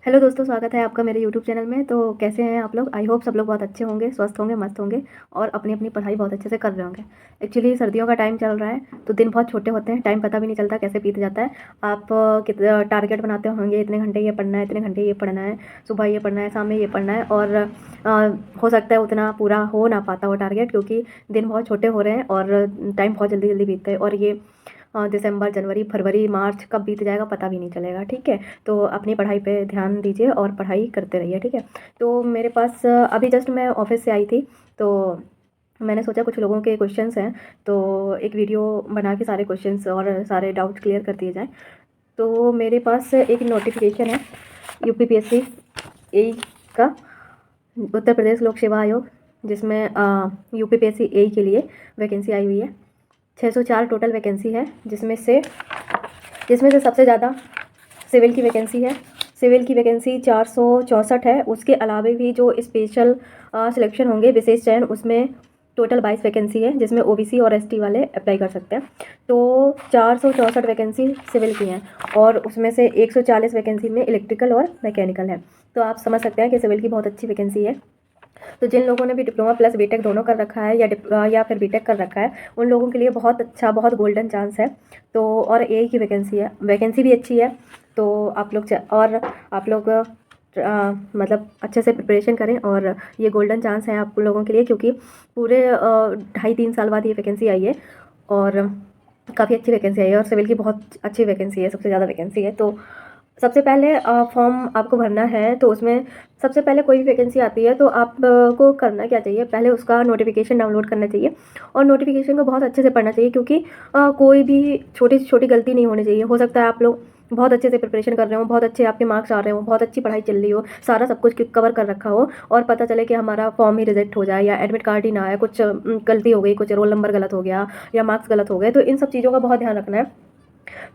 Hello दोस्तों, स्वागत है आपका मेरे यूट्यूब चैनल में। तो कैसे हैं आप लोग? आई होप सब लोग बहुत अच्छे होंगे, स्वस्थ होंगे, मस्त होंगे और अपनी अपनी पढ़ाई बहुत अच्छे से कर रहे होंगे। एक्चुअली सर्दियों का टाइम चल रहा है तो दिन बहुत छोटे होते हैं, टाइम पता भी नहीं चलता कैसे बीत जाता है। आप कितना टारगेट बनाते होंगे, इतने घंटे ये पढ़ना है, इतने घंटे ये पढ़ना है, सुबह ये पढ़ना है, शाम में ये पढ़ना है, और हो सकता है उतना पूरा हो ना पाता हो टारगेट, क्योंकि दिन बहुत छोटे हो रहे हैं और टाइम बहुत जल्दी जल्दी बीतता है। और ये दिसंबर, जनवरी, फरवरी, मार्च कब बीत जाएगा पता भी नहीं चलेगा। ठीक है, तो अपनी पढ़ाई पे ध्यान दीजिए और पढ़ाई करते रहिए। ठीक है, तो मेरे पास अभी जस्ट मैं ऑफिस से आई थी, तो मैंने सोचा कुछ लोगों के क्वेश्चंस हैं तो एक वीडियो बना के सारे क्वेश्चंस और सारे डाउट्स क्लियर कर दिए जाएँ। तो मेरे पास एक नोटिफिकेशन है यूपीपीएससी ए का, उत्तर प्रदेश लोक सेवा आयोग, जिसमें यूपीपीएससी ए के लिए वैकेंसी आई हुई है। 604 टोटल वैकेंसी है, जिसमें से सबसे ज़्यादा सिविल की वैकेंसी है। सिविल की वैकेंसी 464 है। उसके अलावा भी जो स्पेशल सिलेक्शन होंगे, विशेष चयन, उसमें टोटल 22 वैकेंसी है, जिसमें ओबीसी और एसटी वाले अप्लाई कर सकते हैं। तो 464 वैकेंसी सिविल की हैं और उसमें से 140 वैकेंसी में इलेक्ट्रिकल और मैकेनिकल है। तो आप समझ सकते हैं कि सिविल की बहुत अच्छी वैकेंसी है। तो जिन लोगों ने भी डिप्लोमा प्लस बीटेक दोनों कर रखा है या फिर बीटेक कर रखा है, उन लोगों के लिए बहुत अच्छा, बहुत गोल्डन चांस है। तो और ए की वैकेंसी है, वैकेंसी भी अच्छी है। तो आप लोग मतलब अच्छे से प्रिपरेशन करें और ये गोल्डन चांस है आप लोगों के लिए, क्योंकि पूरे 2.5-3 साल बाद ये वैकेंसी आई है और काफ़ी अच्छी वैकेंसी आई है और सिविल की बहुत अच्छी वैकेंसी है, सबसे ज़्यादा वैकेंसी है। तो सबसे पहले फॉर्म आपको भरना है, तो उसमें सबसे पहले कोई भी वैकेंसी आती है तो आप को करना क्या चाहिए, पहले उसका नोटिफिकेशन डाउनलोड करना चाहिए और नोटिफिकेशन को बहुत अच्छे से पढ़ना चाहिए, क्योंकि कोई भी छोटी से छोटी गलती नहीं होनी चाहिए। हो सकता है आप लोग बहुत अच्छे से प्रिपरेशन कर रहे हो, बहुत अच्छे आपके मार्क्स आ रहे हो, बहुत अच्छी पढ़ाई चल रही हो, सारा सब कुछ कवर कर रखा हो, और पता चले कि हमारा फॉर्म ही रिजेक्ट हो जाए या एडमिट कार्ड ही ना आए, कुछ गलती हो गई, कुछ रोल नंबर गलत हो गया या मार्क्स गलत हो गए। तो इन सब चीज़ों का बहुत ध्यान रखना है।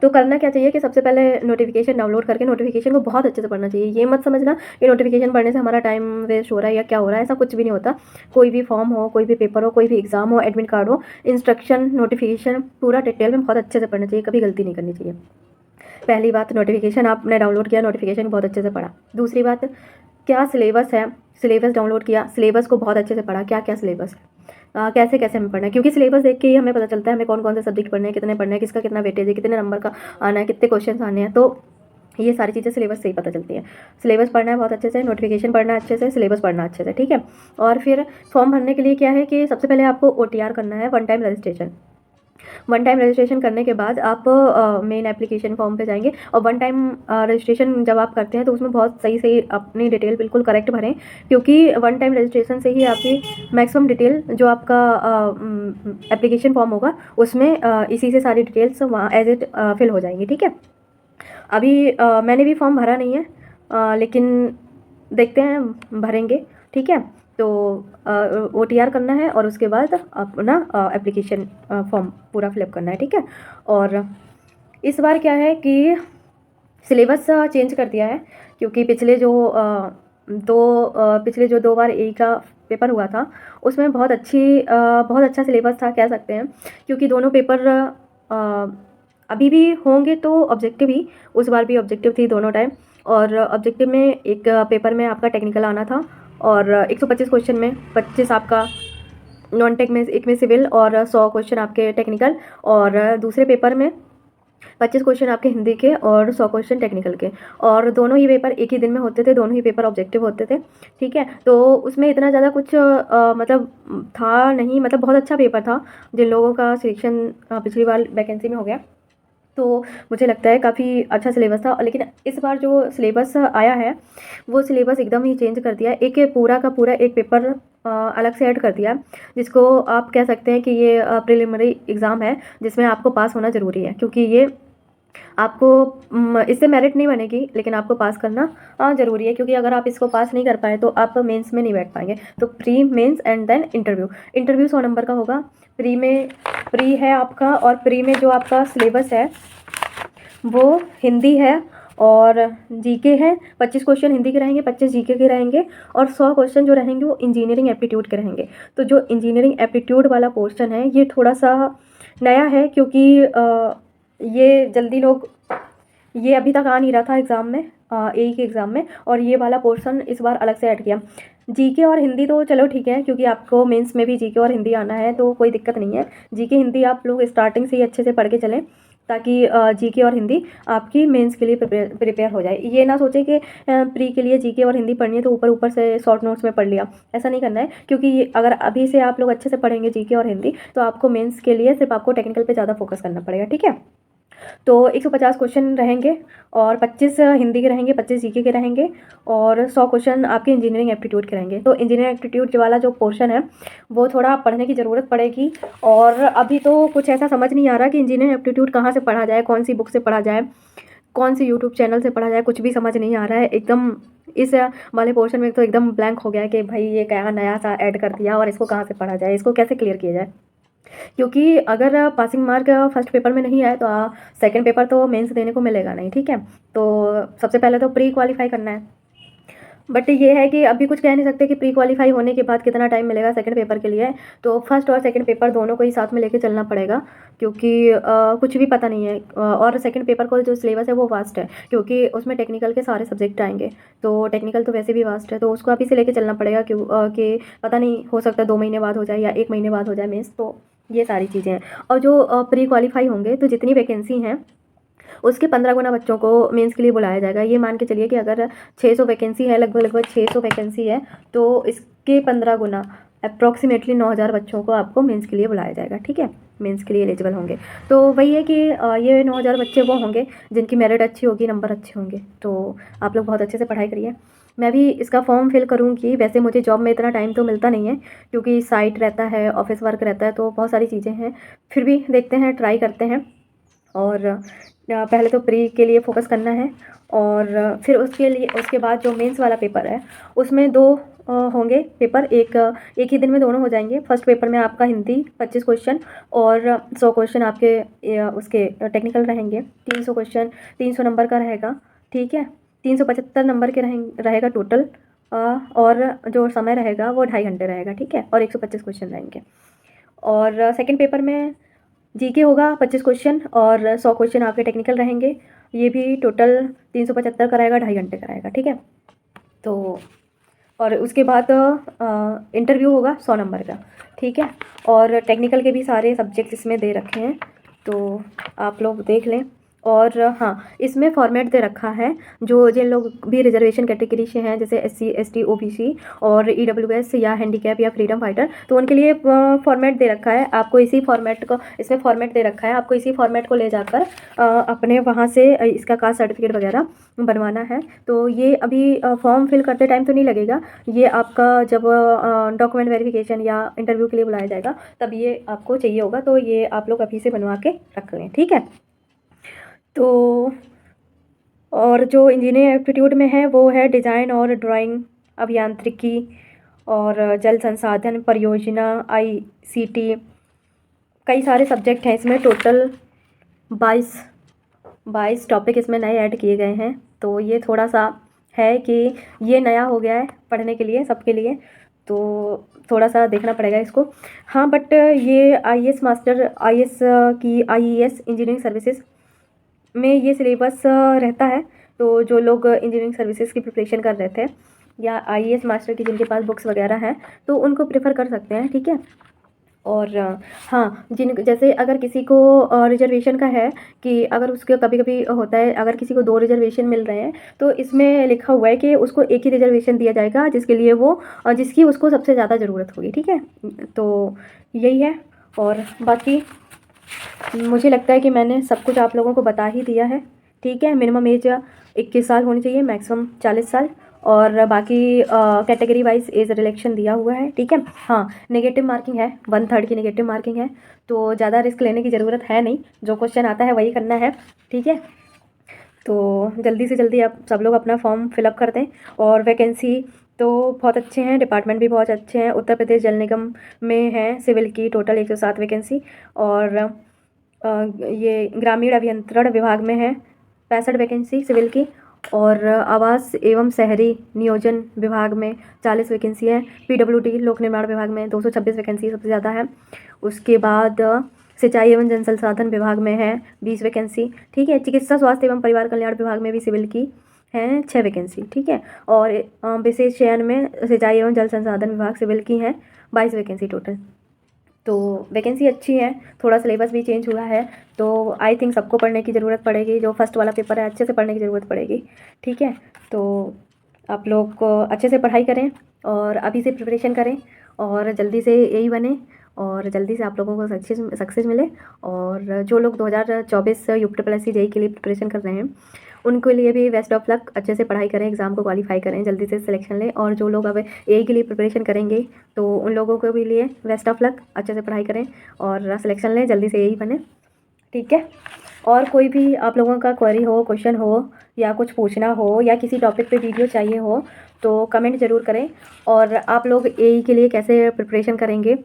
तो करना क्या चाहिए कि सबसे पहले नोटिफिकेशन डाउनलोड करके नोटिफिकेशन को बहुत अच्छे से पढ़ना चाहिए। ये मत समझना कि नोटिफिकेशन पढ़ने से हमारा टाइम वेस्ट हो रहा है या क्या हो रहा है, ऐसा कुछ भी नहीं होता। कोई भी फॉर्म हो, कोई भी पेपर हो, कोई भी एग्जाम हो, एडमिट कार्ड हो, इंस्ट्रक्शन, नोटिफिकेशन पूरा डिटेल में बहुत अच्छे से पढ़ना चाहिए, कभी गलती नहीं करनी चाहिए। पहली बात, नोटिफिकेशन आपने डाउनलोड किया, नोटिफिकेशन बहुत अच्छे से पढ़ा। दूसरी बात, क्या सिलेबस है, सिलेबस डाउनलोड किया, सिलेबस को बहुत अच्छे से पढ़ा, क्या क्या सिलेबस है, कैसे कैसे हमें पढ़ना है, क्योंकि सिलेबस देख के ही हमें पता चलता है हमें कौन कौन से सब्जेक्ट पढ़ने हैं, कितने पढ़ने हैं, किसका कितना वेटेज है, कितने नंबर का आना है, कितने क्वेश्चन आने हैं। तो ये सारी चीज़ें सिलेबस से ही पता चलती हैं। सिलेबस पढ़ना है बहुत अच्छे से, नोटिफिकेशन पढ़ना है अच्छे से, सिलेबस पढ़ना अच्छे से। ठीक है, और फिर फॉर्म भरने के लिए क्या है कि सबसे पहले आपको OTR करना है, one time registration. One time registration करने के बाद आप मेन एप्लीकेशन फॉर्म पे जाएंगे और वन टाइम रजिस्ट्रेशन जब आप करते हैं तो उसमें बहुत सही सही अपनी डिटेल बिल्कुल करेक्ट भरें, क्योंकि वन टाइम रजिस्ट्रेशन से ही आपकी मैक्सिमम डिटेल जो आपका एप्लीकेशन फॉर्म होगा उसमें इसी से सारी डिटेल्स वहाँ एज इट फिल हो जाएंगी। ठीक है, अभी मैंने भी फॉर्म भरा नहीं है, लेकिन देखते हैं भरेंगे। ठीक है, तो OTR करना है और उसके बाद अपना एप्लीकेशन फॉर्म पूरा फिलअप करना है। ठीक है, और इस बार क्या है कि सिलेबस चेंज कर दिया है, क्योंकि पिछले जो 2 बार ए का पेपर हुआ था उसमें बहुत अच्छा सिलेबस था कह सकते हैं, क्योंकि दोनों पेपर अभी भी होंगे तो ऑब्जेक्टिव ही, उस बार भी ऑब्जेक्टिव थी दोनों टाइम। और ऑब्जेक्टिव में एक पेपर में आपका टेक्निकल आना था और 125 क्वेश्चन में 25 आपका नॉन टेक में, एक में सिविल, और 100 क्वेश्चन आपके टेक्निकल, और दूसरे पेपर में 25 क्वेश्चन आपके हिंदी के और 100 क्वेश्चन टेक्निकल के, और दोनों ही पेपर एक ही दिन में होते थे, दोनों ही पेपर ऑब्जेक्टिव होते थे। ठीक है, तो उसमें इतना ज़्यादा कुछ मतलब था नहीं, मतलब बहुत अच्छा पेपर था। जिन लोगों का सिलेक्शन पिछली बार वैकेंसी में हो गया, तो मुझे लगता है काफ़ी अच्छा सिलेबस था। लेकिन इस बार जो सिलेबस आया है वो सिलेबस एकदम ही चेंज कर दिया है। एक पूरा का पूरा एक पेपर अलग से ऐड कर दिया, जिसको आप कह सकते हैं कि ये प्रिलिमिनरी एग्ज़ाम है, जिसमें आपको पास होना ज़रूरी है, क्योंकि ये आपको इससे मेरिट नहीं बनेगी, लेकिन आपको पास करना ज़रूरी है, क्योंकि अगर आप इसको पास नहीं कर पाए तो आप मेंस में नहीं बैठ पाएंगे। तो pre, mains and then interview 100 नंबर का होगा। प्री है आपका, और प्री में जो आपका सिलेबस है वो हिंदी है और जीके है। 25 क्वेश्चन हिंदी के रहेंगे, 25 जीके के रहेंगे, और 100 क्वेश्चन जो रहेंगे वो इंजीनियरिंग एप्टीट्यूड के रहेंगे। तो जो इंजीनियरिंग एप्टीट्यूड वाला क्वेश्चन है ये थोड़ा सा नया है, क्योंकि ये जल्दी लोग, ये अभी तक आ नहीं रहा था एग्ज़ाम में, AE के एग्ज़ाम में, और ये वाला पोर्शन इस बार अलग से ऐड किया। जीके और हिंदी तो चलो ठीक है, क्योंकि आपको मेंस में भी जीके और हिंदी आना है तो कोई दिक्कत नहीं है। जीके हिंदी आप लोग स्टार्टिंग से ही अच्छे से पढ़ के चलें, ताकि जीके और हिंदी आपकी मेंस के लिए प्रिपेयर हो जाए। ये ना सोचें कि प्री के लिए जीके और हिंदी पढ़नी है तो ऊपर ऊपर से शॉर्ट नोट्स में पढ़ लिया, ऐसा नहीं करना है। क्योंकि अगर अभी से आप लोग अच्छे से पढ़ेंगे जीके और हिंदी, तो आपको मेंस के लिए सिर्फ आपको टेक्निकल पे ज़्यादा फोकस करना पड़ेगा, ठीक है। तो 150 क्वेश्चन रहेंगे, और 25 हिंदी के रहेंगे, 25 जीके के रहेंगे, और 100 क्वेश्चन आपके इंजीनियरिंग एप्टीट्यूड के रहेंगे। तो इंजीनियरिंग एप्टीट्यूड वाला जो पोर्शन है वो थोड़ा पढ़ने की ज़रूरत पड़ेगी। और अभी तो कुछ ऐसा समझ नहीं आ रहा कि इंजीनियरिंग एप्टीट्यूड कहाँ से पढ़ा जाए, कौन सी बुक से पढ़ा जाए, कौन सी यूट्यूब चैनल से पढ़ा जाए, कुछ भी समझ नहीं आ रहा है एकदम। इस वाले पोर्शन में तो एकदम ब्लैंक हो गया है कि भाई ये क्या नया सा ऐड कर दिया, और इसको कहाँ से पढ़ा जाए, इसको कैसे क्लियर किया जाए। क्योंकि अगर पासिंग मार्क फर्स्ट पेपर में नहीं आए तो सेकंड पेपर तो मेंस देने को मिलेगा नहीं, ठीक है। तो सबसे पहले तो प्री क्वालिफाई करना है। बट ये है कि अभी कुछ कह नहीं सकते कि प्री क्वालिफाई होने के बाद कितना टाइम मिलेगा सेकंड पेपर के लिए। तो फर्स्ट और सेकंड पेपर दोनों को ही साथ में लेके चलना पड़ेगा, क्योंकि कुछ भी पता नहीं है। और सेकंड पेपर को जो सिलेबस है वो वास्ट है, क्योंकि उसमें टेक्निकल के सारे सब्जेक्ट आएंगे। तो टेक्निकल तो वैसे भी वास्ट है, तो उसको अभी से लेके चलना पड़ेगा। क्यों कि पता नहीं, हो सकता है 2 महीने बाद हो जाए या 1 महीने बाद हो जाए मेंस। तो ये सारी चीज़ें हैं। और जो प्री क्वालिफाई होंगे तो जितनी वैकेंसी हैं उसके 15 गुना बच्चों को मेंस के लिए बुलाया जाएगा। ये मान के चलिए कि अगर 600 वैकेंसी है, लगभग 600 वैकेंसी है, तो इसके 15 गुना अप्रॉक्सीमेटली 9000 बच्चों को आपको मेंस के लिए बुलाया जाएगा, ठीक है। मेंस के लिए एलिजिबल होंगे। तो वही है कि ये 9000 बच्चे वो होंगे जिनकी मेरिट अच्छी होगी, नंबर अच्छे होंगे। तो आप लोग बहुत अच्छे से पढ़ाई करिए। मैं भी इसका फॉर्म फिल करूँगी। वैसे मुझे जॉब में इतना टाइम तो मिलता नहीं है, क्योंकि साइट रहता है, ऑफिस वर्क रहता है, तो बहुत सारी चीज़ें हैं। फिर भी देखते हैं, ट्राई करते हैं। और पहले तो प्री के लिए फोकस करना है, और फिर उसके बाद जो मेंस वाला पेपर है उसमें 2 होंगे पेपर। एक ही दिन में दोनों हो जाएंगे। फर्स्ट पेपर में आपका हिंदी 25 क्वेश्चन, और 100 क्वेश्चन आपके उसके टेक्निकल रहेंगे। 300 क्वेश्चन 300 नंबर का रहेगा, ठीक है। 375 नंबर के रहेगा टोटल। और जो समय रहेगा वो 2.5 घंटे रहेगा, ठीक है। और 125 क्वेश्चन रहेंगे। और सेकंड पेपर में जीके होगा 25 क्वेश्चन, और 100 क्वेश्चन आपके टेक्निकल रहेंगे। ये भी टोटल 375 का रहेगा, 2.5 घंटे का रहेगा, ठीक है। तो और उसके बाद इंटरव्यू होगा 100 नंबर का, ठीक है। और टेक्निकल के भी सारे सब्जेक्ट इसमें दे रखे हैं, तो आप लोग देख लें। और हाँ, इसमें फॉर्मेट दे रखा है, जिन लोग भी रिजर्वेशन कैटेगरी से हैं, जैसे SC ST OBC और EWS या हैंडीकैप या फ्रीडम फाइटर, तो उनके लिए फॉर्मेट दे रखा है। आपको इसी फॉर्मेट को, इसमें फॉर्मेट दे रखा है, आपको इसी फॉर्मेट को ले जाकर अपने वहाँ से इसका कास्ट सर्टिफिकेट वगैरह बनवाना है। तो ये अभी फॉर्म फिल करते टाइम तो नहीं लगेगा, ये आपका जब डॉक्यूमेंट वेरिफिकेशन या इंटरव्यू के लिए बुलाया जाएगा तब ये आपको चाहिए होगा। तो ये आप लोग अभी से बनवा के रख लें, ठीक है। तो और जो इंजीनियरिंग एप्टीट्यूड में है वो है डिज़ाइन और ड्राइंग, अभियांत्रिकी और जल संसाधन परियोजना, ICT, कई सारे सब्जेक्ट हैं इसमें। टोटल 22 टॉपिक इसमें नए ऐड किए गए हैं। तो ये थोड़ा सा है कि ये नया हो गया है पढ़ने के लिए, सबके लिए, तो थोड़ा सा देखना पड़ेगा इसको। हाँ, बट ये IAS मास्टर, IAS की IES इंजीनियरिंग सर्विसेज में ये सिलेबस रहता है। तो जो लोग इंजीनियरिंग सर्विसेज की प्रिपरेशन कर रहे थे, या IAS मास्टर की जिनके पास बुक्स वगैरह हैं, तो उनको प्रेफर कर सकते हैं, ठीक है। और हाँ, जैसे अगर किसी को रिजर्वेशन का है, कि अगर उसके कभी कभी होता है, अगर किसी को 2 रिजर्वेशन मिल रहे हैं, तो इसमें लिखा हुआ है कि उसको एक ही रिजर्वेशन दिया जाएगा जिसके लिए वो जिसकी उसको सबसे ज़्यादा ज़रूरत होगी, ठीक है। तो यही है। और बाकी मुझे लगता है कि मैंने सब कुछ आप लोगों को बता ही दिया है, ठीक है। मिनिमम एज 21 साल होनी चाहिए, मैक्सिमम 40 साल। और बाकी कैटेगरी वाइज एज रिलेक्शन दिया हुआ है, ठीक है। हाँ, नेगेटिव मार्किंग है, 1/3 की नेगेटिव मार्किंग है, तो ज़्यादा रिस्क लेने की ज़रूरत है नहीं। जो क्वेश्चन आता है वही करना है, ठीक है। तो जल्दी से जल्दी आप सब लोग अपना फॉर्म फिलअप कर दें। और वैकेंसी तो बहुत अच्छे हैं, डिपार्टमेंट भी बहुत अच्छे हैं। उत्तर प्रदेश जल निगम में है सिविल की टोटल 107 वैकेंसी, और ये ग्रामीण अभियंत्रण विभाग में है 65 वैकेंसी सिविल की, और आवास एवं शहरी नियोजन विभाग में 40 वैकेंसी है। PWD लोक निर्माण विभाग में 226 वैकेंसी सबसे ज़्यादा है। उसके बाद सिंचाई एवं जन संसाधन विभाग में है 20 वैकेंसी, ठीक है। चिकित्सा स्वास्थ्य एवं परिवार कल्याण विभाग में भी सिविल की हैं 6 वैकेंसी, ठीक है। और विशेष चयन में सिंचाई एवं जल संसाधन विभाग सिविल की हैं 22 वैकेंसी टोटल। तो वैकेंसी अच्छी है, थोड़ा सिलेबस भी चेंज हुआ है, तो आई थिंक सबको पढ़ने की ज़रूरत पड़ेगी। जो फर्स्ट वाला पेपर है अच्छे से पढ़ने की ज़रूरत पड़ेगी, ठीक है। तो आप लोग को अच्छे से पढ़ाई करें और अभी से प्रिपरेशन करें और जल्दी से यही बने और जल्दी से आप लोगों को सक्सेस मिले। और जो लोग 2024 UPSSC जेईई के लिए प्रिपरेशन कर रहे हैं उनके लिए भी बेस्ट ऑफ लक। अच्छे से पढ़ाई करें, एग्ज़ाम को क्वालिफाई करें, जल्दी से सिलेक्शन लें। और जो लोग अब एई के लिए प्रिपरेशन करेंगे तो उन लोगों को भी लिए बेस्ट ऑफ लक। अच्छे से पढ़ाई करें और सिलेक्शन लें, जल्दी से एई बने, ठीक है। और कोई भी आप लोगों का क्वेरी हो, क्वेश्चन हो या कुछ पूछना हो या किसी टॉपिक पे वीडियो चाहिए हो तो कमेंट ज़रूर करें। और आप लोग एई के लिए कैसे प्रिपरेशन करेंगे,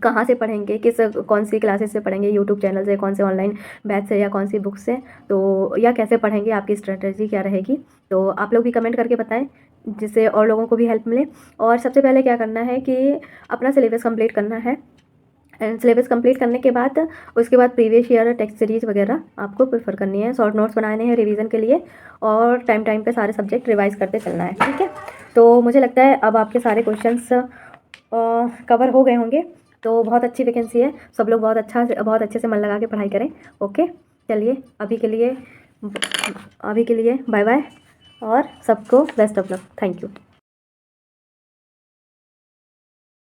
कहाँ से पढ़ेंगे, कौन सी क्लासेस से पढ़ेंगे, यूट्यूब चैनल से, कौन से ऑनलाइन बैच से या कौन सी बुक से, तो या कैसे पढ़ेंगे, आपकी स्ट्रेटजी क्या रहेगी, तो आप लोग भी कमेंट करके बताएं जिससे और लोगों को भी हेल्प मिले। और सबसे पहले क्या करना है कि अपना सिलेबस कंप्लीट करना है। एंड सिलेबस कंप्लीट करने के बाद उसके बाद प्रीवियस ईयर टेक्स्ट सीरीज वगैरह आपको प्रेफर करनी है, शॉर्ट नोट्स बनाने हैं रिवीजन के लिए और टाइम पे सारे सब्जेक्ट रिवाइज करते चलना है, ठीक है। तो मुझे लगता है अब आपके सारे क्वेश्चंस कवर हो गए होंगे। तो बहुत अच्छी वैकेंसी है, सब लोग बहुत अच्छे से मन लगा के पढ़ाई करें। ओके, चलिए अभी के लिए बाय बाय और सबको best of luck. Thank you.